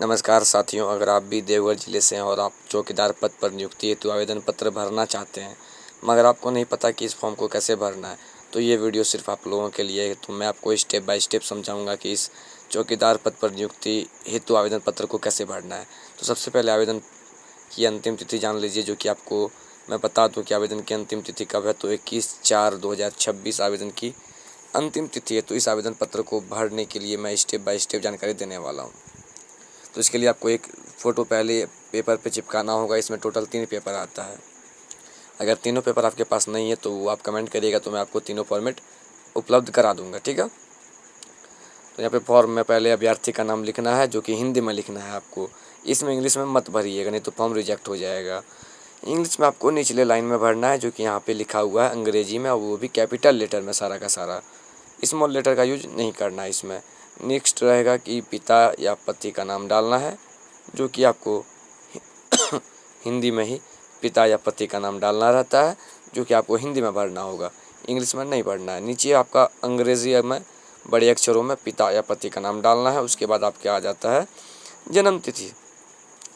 नमस्कार साथियों, अगर आप भी देवघर ज़िले से हैं और आप चौकीदार पद पर नियुक्ति हेतु आवेदन पत्र भरना चाहते हैं मगर आपको नहीं पता कि इस फॉर्म को कैसे भरना है, तो ये वीडियो सिर्फ आप लोगों के लिए है। तो मैं आपको स्टेप बाय स्टेप समझाऊंगा कि इस चौकीदार पद पर नियुक्ति हेतु आवेदन पत्र को कैसे भरना है। तो सबसे पहले आवेदन की अंतिम तिथि जान लीजिए, जो कि आपको मैं बता दूँ कि आवेदन की अंतिम तिथि कब है। तो 21/4/2026 आवेदन की अंतिम तिथि है। तो इस आवेदन पत्र को भरने के लिए मैं स्टेप बाय स्टेप जानकारी देने वाला हूँ। तो इसके लिए आपको एक फ़ोटो पहले पेपर पे चिपकाना होगा। इसमें टोटल 3 पेपर आता है। अगर तीनों पेपर आपके पास नहीं है तो वो आप कमेंट करिएगा, तो मैं आपको तीनों फॉर्मेट उपलब्ध करा दूंगा, ठीक है। तो यहाँ पे फॉर्म में पहले अभ्यर्थी का नाम लिखना है, जो कि हिंदी में लिखना है आपको। इसमें इंग्लिश में मत भरिएगा, नहीं तो फॉर्म रिजेक्ट हो जाएगा। इंग्लिश में आपको निचले लाइन में भरना है, जो कि यहाँ पे लिखा हुआ है अंग्रेजी में, और वो भी कैपिटल लेटर में सारा का सारा। स्मॉल लेटर का यूज नहीं करना है इसमें। नेक्स्ट रहेगा कि पिता या पति का नाम डालना है, जो कि आपको हिंदी में ही पिता या पति का नाम डालना रहता है, जो कि आपको हिंदी में भरना होगा, इंग्लिश में नहीं भरना है। नीचे आपका अंग्रेजी में बड़े अक्षरों में पिता या पति का नाम डालना है। उसके बाद आपके आ जाता है जन्म तिथि,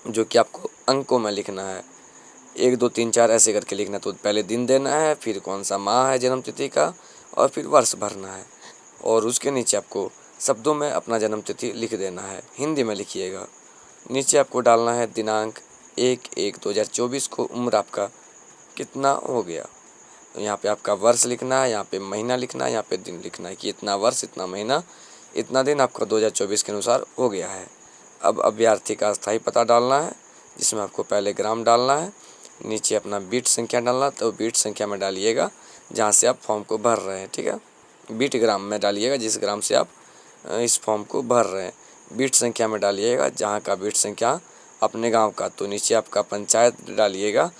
जो कि आपको अंकों में लिखना है। 1 2 3 4 ऐसे करके लिखना है। तो पहले दिन देना है, फिर कौन सा माह है जन्म तिथि का, और फिर वर्ष भरना है। और उसके नीचे आपको शब्दों में अपना जन्म तिथि लिख देना है, हिंदी में लिखिएगा। नीचे आपको डालना है दिनांक 1/1/2024 को उम्र आपका कितना हो गया। तो यहाँ पे आपका वर्ष लिखना है, यहाँ पे महीना लिखना है, यहाँ पे दिन लिखना है कि इतना वर्ष, इतना महीना, इतना दिन आपका 2024 के अनुसार हो गया है। अब अभ्यर्थी का स्थायी पता डालना है, जिसमें आपको पहले ग्राम डालना है, नीचे अपना बीट संख्या डालना। तो बीट संख्या में डालिएगा जहाँ से आप फॉर्म को भर रहे हैं, ठीक है। बीट ग्राम में डालिएगा जिस ग्राम से आप इस फॉर्म को भर रहे हैं। बीट संख्या में डालिएगा जहाँ का बीट संख्या अपने गांव का। तो नीचे आपका पंचायत डालिएगा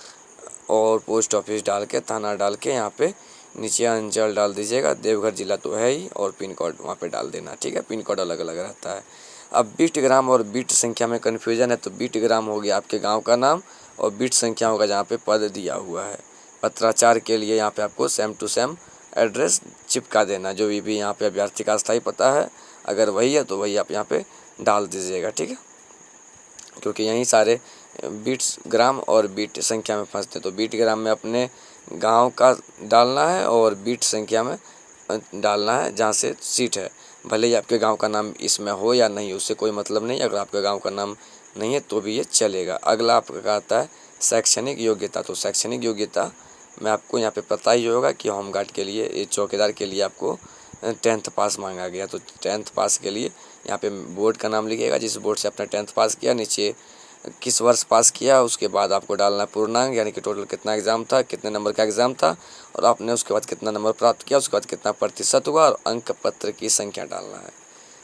और पोस्ट ऑफिस डाल के, थाना डाल के, यहाँ पे नीचे अंचल डाल दीजिएगा। देवघर जिला तो है ही, और पिन कोड वहाँ पे डाल देना, ठीक है। पिन कोड अलग अलग रहता है। अब बीट ग्राम और बीट संख्या में कन्फ्यूजन है, तो बीट ग्राम हो गया आपके गाँव का नाम, और बीट संख्या होगा जहाँ पे पद दिया हुआ है। पत्राचार के लिए यहाँ पे आपको सेम टू सेम एड्रेस चिपका देना, जो भी यहाँ पे अभ्यर्थी का स्थायी पता है, अगर वही है तो वही आप यहाँ पे डाल दीजिएगा, ठीक है। क्योंकि यहीं सारे बीट्स ग्राम और बीट संख्या में फंसते। तो बीट ग्राम में अपने गांव का डालना है, और बीट संख्या में डालना है जहाँ से सीट है। भले ही आपके गांव का नाम इसमें हो या नहीं, उससे कोई मतलब नहीं। अगर आपके गांव का नाम नहीं है तो भी ये चलेगा। अगला आपका आता है शैक्षणिक योग्यता। तो शैक्षणिक योग्यता में आपको यहाँ पे पता ही होगा कि होमगार्ड के लिए, ये चौकीदार के लिए आपको 10th पास मांगा गया। तो 10th पास के लिए यहाँ पे बोर्ड का नाम लिखिएगा, जिस बोर्ड से आपने 10th पास किया, नीचे किस वर्ष पास किया, उसके बाद आपको डालना है पूर्णांक, यानी कि टोटल कितना एग्ज़ाम था, कितने नंबर का एग्ज़ाम था, और आपने उसके बाद कितना नंबर प्राप्त किया, उसके बाद कितना प्रतिशत हुआ, और अंक पत्र की संख्या डालना है।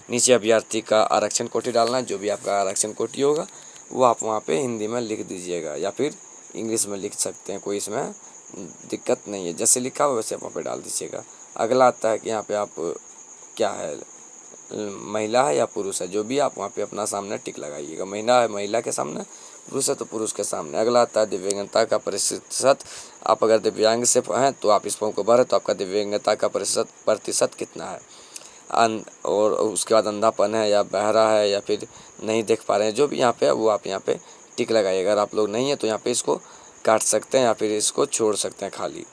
नीचे अभ्यर्थी का आरक्षण कोटि डालना है। जो भी आपका आरक्षण कोटि होगा वो आप वहाँ पे हिंदी में लिख दीजिएगा, या फिर इंग्लिश में लिख सकते हैं, कोई इसमें दिक्कत नहीं है। जैसे लिखा हो वैसे आप वहाँ पे डाल दीजिएगा। अगला आता है कि यहाँ पे आप क्या है, महिला है या पुरुष है, जो भी आप वहाँ पे अपना सामने टिक लगाइएगा। महिला है महिला के सामने, पुरुष है तो पुरुष के सामने। अगला आता है दिव्यांगता का प्रतिशत। आप अगर दिव्यांग से हैं तो आप इस फॉर्म को भरें, तो आपका दिव्यांगता का प्रतिशत कितना है। और उसके बाद अंधापन है या बहरा है या फिर नहीं देख पा रहे हैं, जो भी यहाँ पे है वो आप यहाँ पे टिक लगाइए। अगर आप लोग नहीं है तो यहाँ पे इसको काट सकते हैं या फिर इसको छोड़ सकते हैं खाली।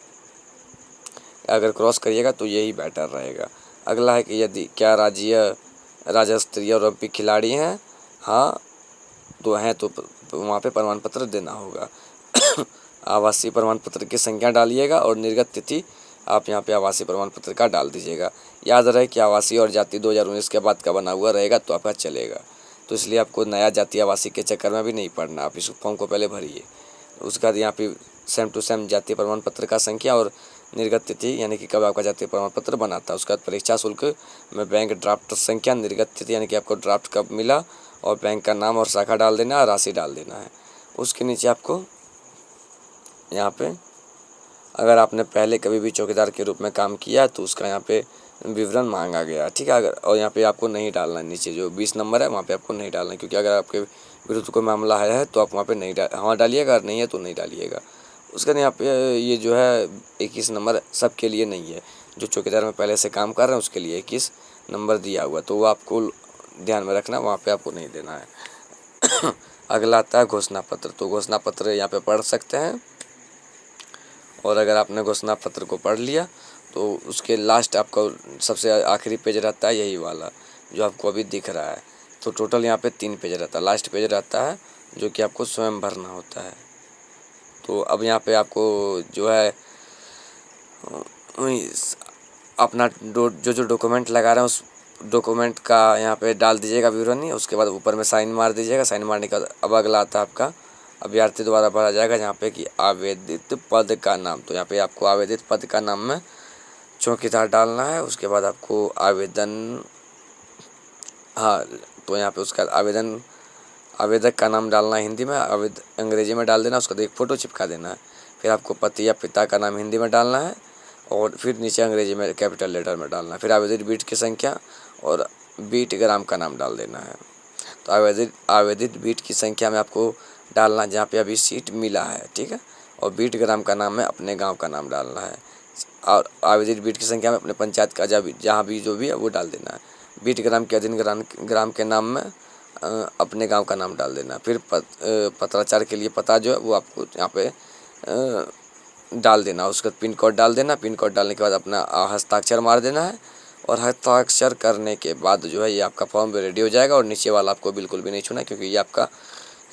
अगर क्रॉस करिएगा तो यही बेटर रहेगा। अगला है कि यदि क्या राज्य स्तरीय ओलंपिक खिलाड़ी हैं, हाँ तो हैं, तो वहाँ पे प्रमाण पत्र देना होगा। आवासीय प्रमाण पत्र की संख्या डालिएगा, और निर्गत तिथि आप यहाँ पे आवासीय प्रमाण पत्र का डाल दीजिएगा। याद रहे कि आवासीय और जाति 2019 के बाद का बना हुआ रहेगा तो आपका चलेगा। तो इसलिए आपको नया जाति आवासीय के चक्कर में भी नहीं पड़ना। आप इस फॉर्म को पहले भरिए, उसके बाद यहाँ पे सेम टू सेम जातीय प्रमाण पत्र का संख्या और निर्गत तिथि, यानी कि कब आपका जातीय प्रमाण पत्र बना था। उसके बाद परीक्षा शुल्क में बैंक ड्राफ्ट संख्या, निर्गत तिथि यानी कि आपको ड्राफ्ट कब मिला, और बैंक का नाम और शाखा डाल देना, राशि डाल देना है। उसके नीचे आपको यहाँ पे अगर आपने पहले कभी भी चौकीदार के रूप में काम किया तो उसका यहाँ पे विवरण मांगा गया, ठीक है। अगर और यहाँ पे आपको नहीं डालना है, नीचे जो 20 नंबर है वहाँ पे आपको नहीं डालना है, क्योंकि अगर आपके विरुद्ध कोई मामला है तो आप वहाँ पे नहीं हाँ डालिएगा, अगर नहीं है तो नहीं डालिएगा। उसके बाद यहाँ पे ये जो है 21 नंबर सबके लिए नहीं है। जो चौकीदार में पहले से काम कर रहे हैं उसके लिए 21 नंबर दिया हुआ, तो वो आपको ध्यान में रखना, वहाँ पे आपको नहीं देना है। अगला आता है घोषणा पत्र। तो घोषणा पत्र यहाँ पे पढ़ सकते हैं। और अगर आपने घोषणा पत्र को पढ़ लिया तो उसके लास्ट आपको सबसे आखिरी पेज रहता है यही वाला जो आपको अभी दिख रहा है। तो टोटल यहाँ पे 3 पेज रहता है। लास्ट पेज रहता है जो कि आपको स्वयं भरना होता है। तो अब यहाँ पे आपको जो है अपना जो डॉक्यूमेंट लगा रहे हैं उस डॉक्यूमेंट का यहाँ पे डाल दीजिएगा विवरणी। उसके बाद ऊपर में साइन मार दीजिएगा। साइन मारने के बाद अब अगला आता है आपका अभ्यर्थी द्वारा भरा जाएगा जहाँ पे कि आवेदित पद का नाम। तो यहाँ पे आपको आवेदित पद का नाम में चौकीदार डालना है। उसके बाद आपको आवेदन, हाँ, तो यहाँ पे उसका आवेदक का नाम डालना है हिंदी में, अंग्रेजी में डाल देना। उसका एक फ़ोटो चिपका देना है। फिर आपको पति या पिता का नाम हिंदी में डालना है और फिर नीचे अंग्रेजी में कैपिटल लेटर में डालना है। फिर आवेदित बीट की संख्या और बीट ग्राम का नाम डाल देना है। तो आवेदित बीट की संख्या में आपको डालना जहाँ पे अभी सीट मिला है, ठीक है। और बीट ग्राम का नाम में अपने गांव का नाम डालना है। और आवेदित बीट की संख्या में अपने पंचायत का जहाँ भी जो भी है वो डाल देना है। बीट ग्राम के अधीन ग्राम के नाम में अपने गांव का नाम डाल देना। फिर पत्राचार के लिए पता जो है वो आपको यहाँ पे डाल देना। उसका पिन कोड डाल देना। पिन कोड डालने के बाद अपना हस्ताक्षर मार देना है। और हस्ताक्षर करने के बाद जो है ये आपका फॉर्म भी रेडी हो जाएगा। और नीचे वाला आपको बिल्कुल भी नहीं छूना क्योंकि ये आपका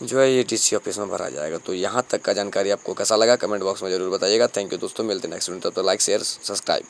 जो है ये डीसी ऑफिस में भरा जाएगा। तो यहाँ तक का जानकारी आपको कैसा लगा कमेंट बॉक्स में ज़रूर बताइएगा। थैंक यू दोस्तों, मिलते हैं नेक्स्ट वीडियो। तब तक लाइक शेयर सब्सक्राइब।